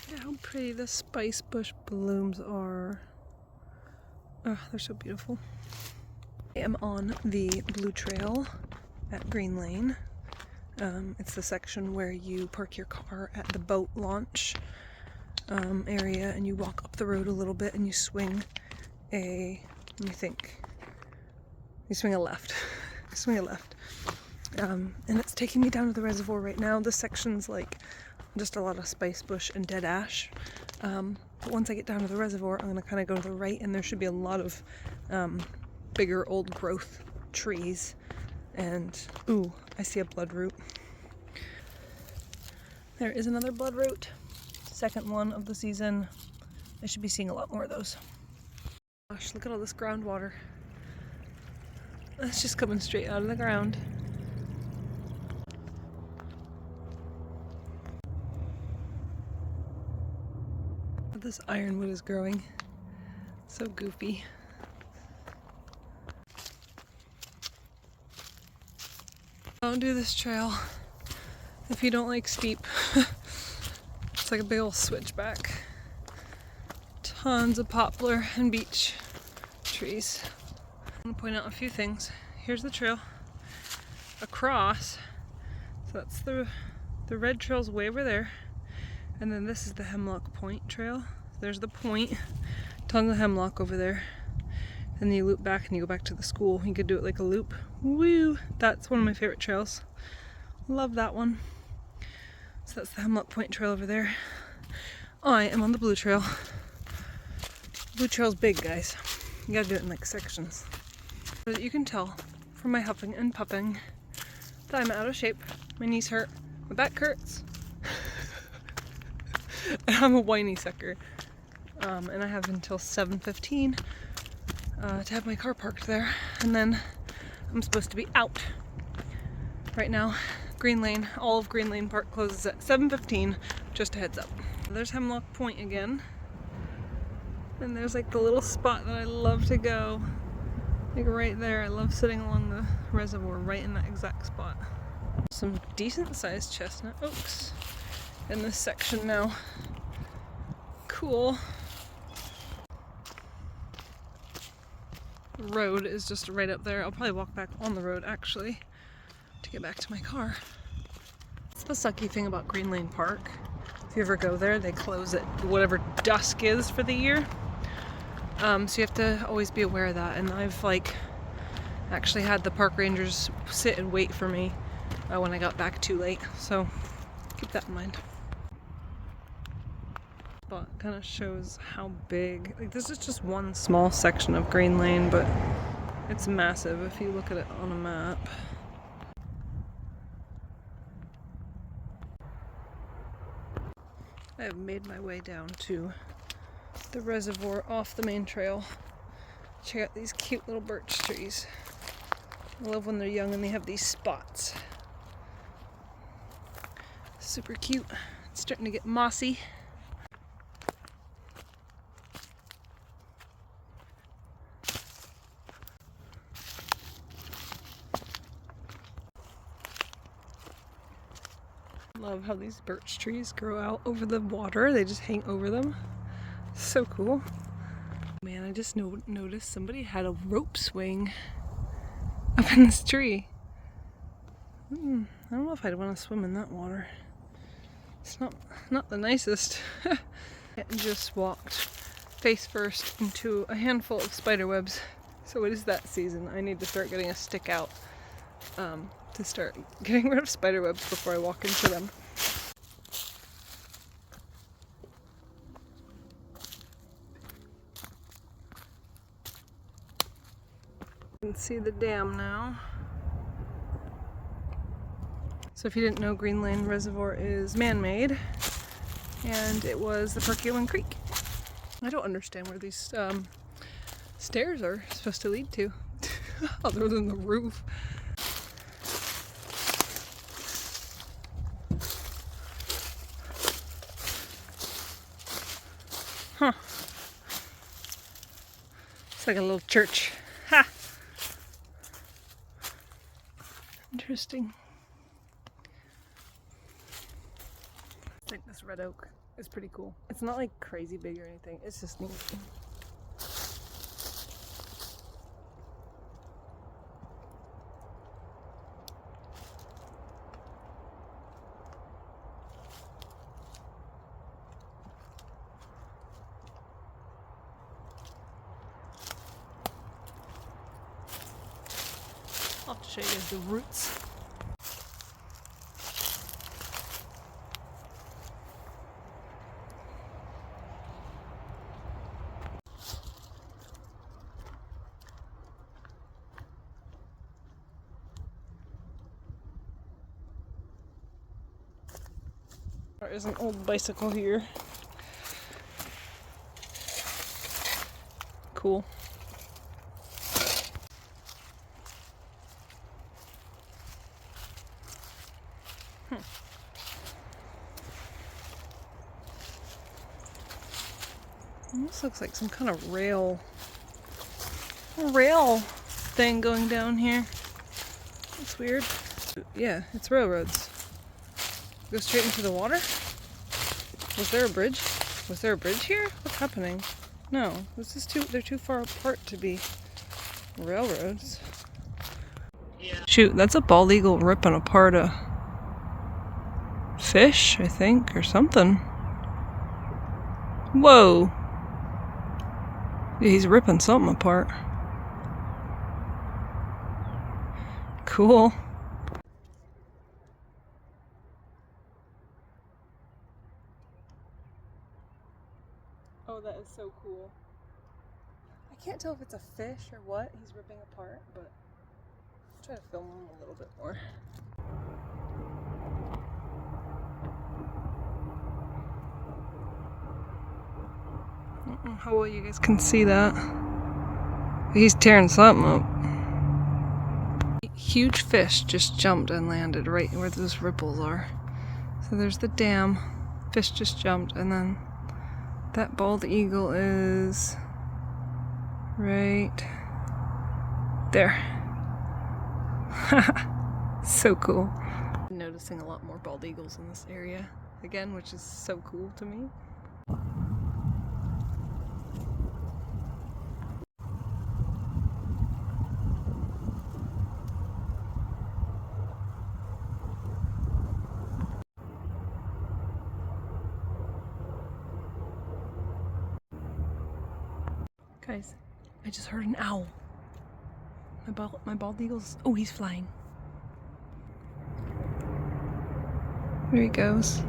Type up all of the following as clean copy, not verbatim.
Look at how pretty the spice bush blooms are. Oh, they're so beautiful. I am on the Blue Trail at Green Lane. It's the section where you park your car at the boat launch area and you walk up the road a little bit and you swing a, let me think, you swing a left. You swing a left. And it's taking me down to the reservoir right now. This section's like just a lot of spice bush and dead ash. But once I get down to the reservoir, I'm gonna kind of go to the right and there should be a lot of bigger old growth trees. And, ooh, I see a bloodroot. There is another bloodroot. Second one of the season. I should be seeing a lot more of those. Gosh, look at all this groundwater. That's just coming straight out of the ground. This ironwood is growing. So goofy. Don't do this trail if you don't like steep. It's like a big old switchback. Tons of poplar and beech trees. I'm gonna point out a few things. Here's the trail across. So that's the red trail's way over there. And then this is the Hemlock Point trail. There's the point. Tons of hemlock over there. And then you loop back and you go back to the school. You could do it like a loop. Woo! That's one of my favorite trails. Love that one. So that's the Hemlock Point trail over there. I am on the Blue Trail. Blue Trail's big, guys. You gotta do it in like sections. So that you can tell from my huffing and puffing that I'm out of shape. My knees hurt. My back hurts. And I'm a whiny sucker. And I have until 7:15 to have my car parked there. And then I'm supposed to be out. Right now, Green Lane, all of Green Lane Park closes at 7:15, just a heads up. There's Hemlock Point again. And there's like the little spot that I love to go. Like right there, I love sitting along the reservoir, right in that exact spot. Some decent sized chestnut oaks in this section now. Cool. The road is just right up there. I'll probably walk back on the road actually to get back to my car. That's the sucky thing about Green Lane Park. If you ever go there, they close at whatever dusk is for the year. So you have to always be aware of that. And I've like actually had the park rangers sit and wait for me when I got back too late. So keep that in mind. But kind of shows how big, like this is just one small section of Green Lane, but it's massive if you look at it on a map. I have made my way down to the reservoir off the main trail. Check out these cute little birch trees. I love when they're young and they have these spots. Super cute. It's starting to get mossy. Love how these birch trees grow out over the water. They just hang over them. So cool. Man, I just noticed somebody had a rope swing up in this tree. I don't know if I'd want to swim in that water. It's not the nicest. I just walked face first into a handful of spider webs. So it is that season. I need to start getting a stick out to start getting rid of spider webs before I walk into them. You can see the dam now. So if you didn't know, Green Lane Reservoir is man-made, and it was the Perkiomen Creek. I don't understand where these stairs are supposed to lead to, other than the roof. Huh. It's like a little church. Ha! Interesting. I think this red oak is pretty cool. It's not like crazy big or anything. It's just neat. I'll have to show you guys the roots. There is an old bicycle here. Cool. This looks like some kind of rail thing going down here. That's weird. Yeah, it's railroads. Go straight into the water? Was there a bridge? Was there a bridge here? What's happening? No, they're too far apart to be railroads. Yeah. Shoot, that's a bald eagle ripping apart a fish, I think, or something. Whoa. Yeah, he's ripping something apart. Cool. Oh, that is so cool. I can't tell if it's a fish or what he's ripping apart, but I'll try to film him a little bit more. I don't know how well you guys can see that. He's tearing something up. A huge fish just jumped and landed right where those ripples are. So there's the dam. Fish just jumped, and then that bald eagle is right there. So cool. I'm noticing a lot more bald eagles in this area again, which is so cool to me. Guys, I just heard an owl. My bald eagle's... Oh, he's flying. There he goes.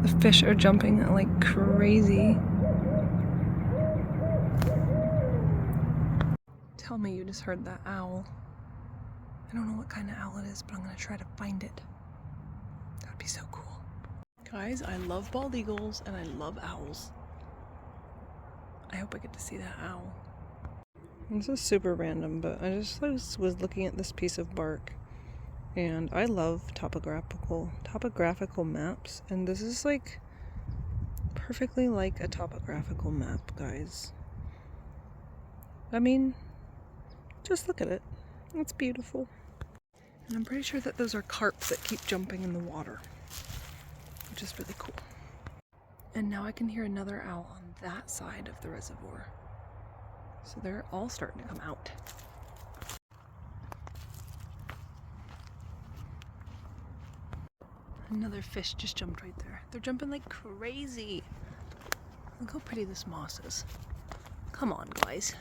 The fish are jumping like crazy. Tell me you just heard that owl. I don't know what kind of owl it is, but I'm gonna try to find it. That would be so cool. Guys, I love bald eagles and I love owls. I hope I get to see that owl. This is super random, but I just was looking at this piece of bark, and I love topographical maps, and this is like perfectly like a topographical map, guys. I mean, just look at it. It's beautiful. And I'm pretty sure that those are carp that keep jumping in the water, which is really cool. And now I can hear another owl on that side of the reservoir. So they're all starting to come out. Another fish just jumped right there. They're jumping like crazy. Look how pretty this moss is. Come on, guys.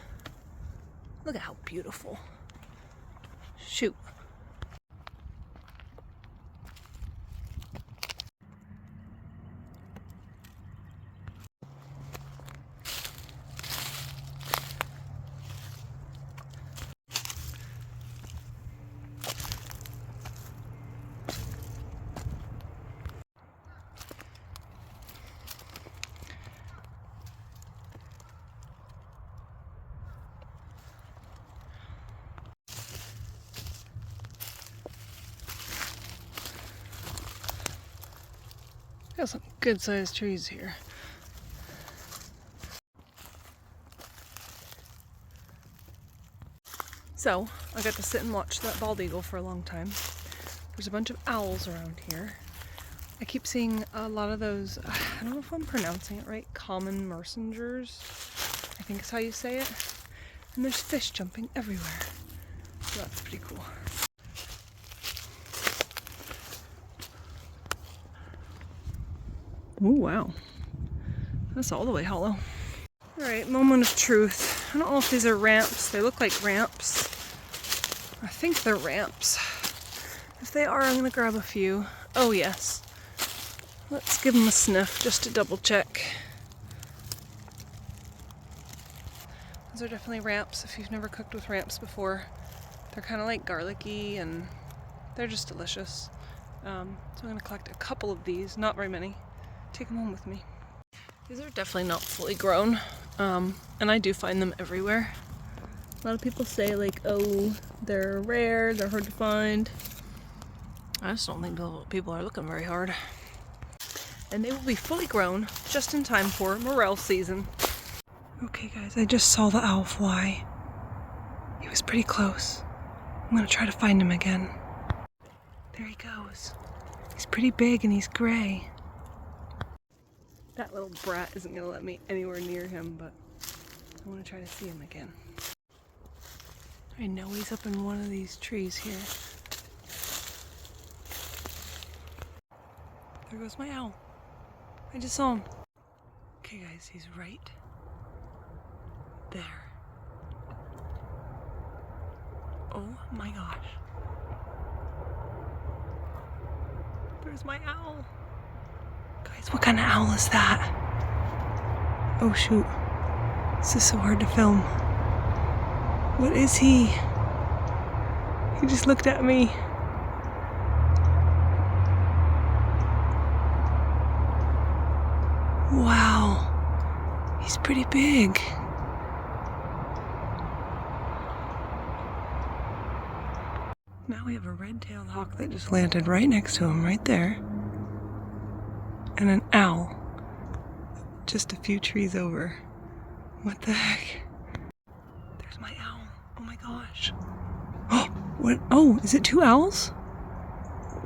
Look at how beautiful. Shoot. Got some good sized trees here. So, I got to sit and watch that bald eagle for a long time. There's a bunch of owls around here. I keep seeing a lot of those, I don't know if I'm pronouncing it right, common mercensers, I think is how you say it. And there's fish jumping everywhere. So that's pretty cool. Oh wow, that's all the way hollow. Alright, moment of truth. I don't know if these are ramps. They look like ramps. I think they're ramps. If they are, I'm gonna grab a few. Oh yes. Let's give them a sniff just to double check. Those are definitely ramps if you've never cooked with ramps before. They're kind of like garlicky and they're just delicious. So I'm gonna collect a couple of these, not very many. Take them home with me. These are definitely not fully grown, and I do find them everywhere. A lot of people say like, oh, they're rare, they're hard to find. I just don't think people are looking very hard. And they will be fully grown just in time for morel season. Okay guys, I just saw the owl fly. He was pretty close. I'm gonna try to find him again. There he goes. He's pretty big and he's gray. That little brat isn't gonna let me anywhere near him, but I wanna try to see him again. I know he's up in one of these trees here. There goes my owl. I just saw him. Okay guys, he's right there. Oh my gosh. There's my owl. Guys, what kind of owl is that? Oh shoot. This is so hard to film. What is he? He just looked at me. Wow. He's pretty big. Now we have a red-tailed hawk that just landed right next to him, right there. And an owl just a few trees over. What the heck? There's my owl. Oh my gosh. Oh, what? Oh, is it two owls?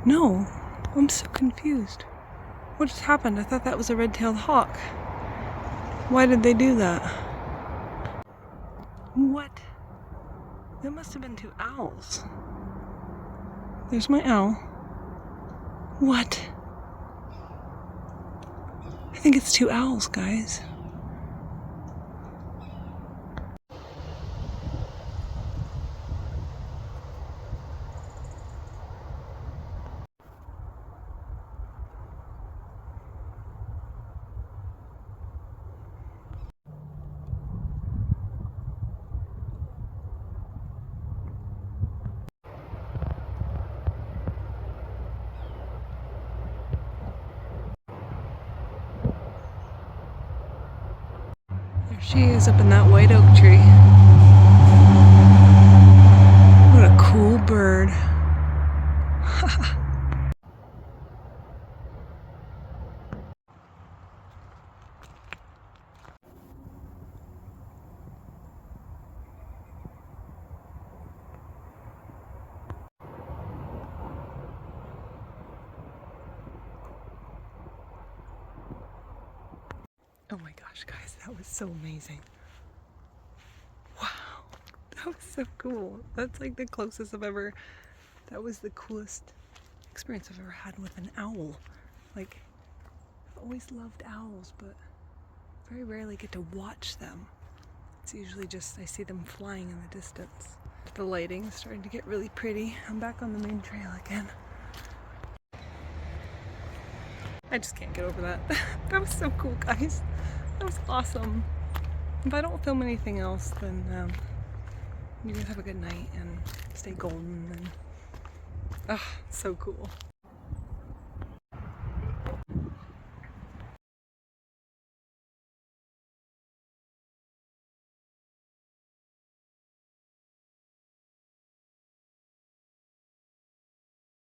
No, I'm so confused. What just happened? I thought that was a red-tailed hawk. Why did they do that? What? There must have been two owls. There's my owl. What? I think it's two owls, guys. There she is up in that white oak tree. What a cool bird. Oh my gosh, guys, that was so amazing. Wow, that was so cool. That's like the closest that was the coolest experience I've ever had with an owl. Like, I've always loved owls, but very rarely get to watch them. It's usually just, I see them flying in the distance. The lighting is starting to get really pretty. I'm back on the main trail again. I just can't get over that. That was so cool, guys. That was awesome. If I don't film anything else, then you guys have a good night and stay golden and so cool.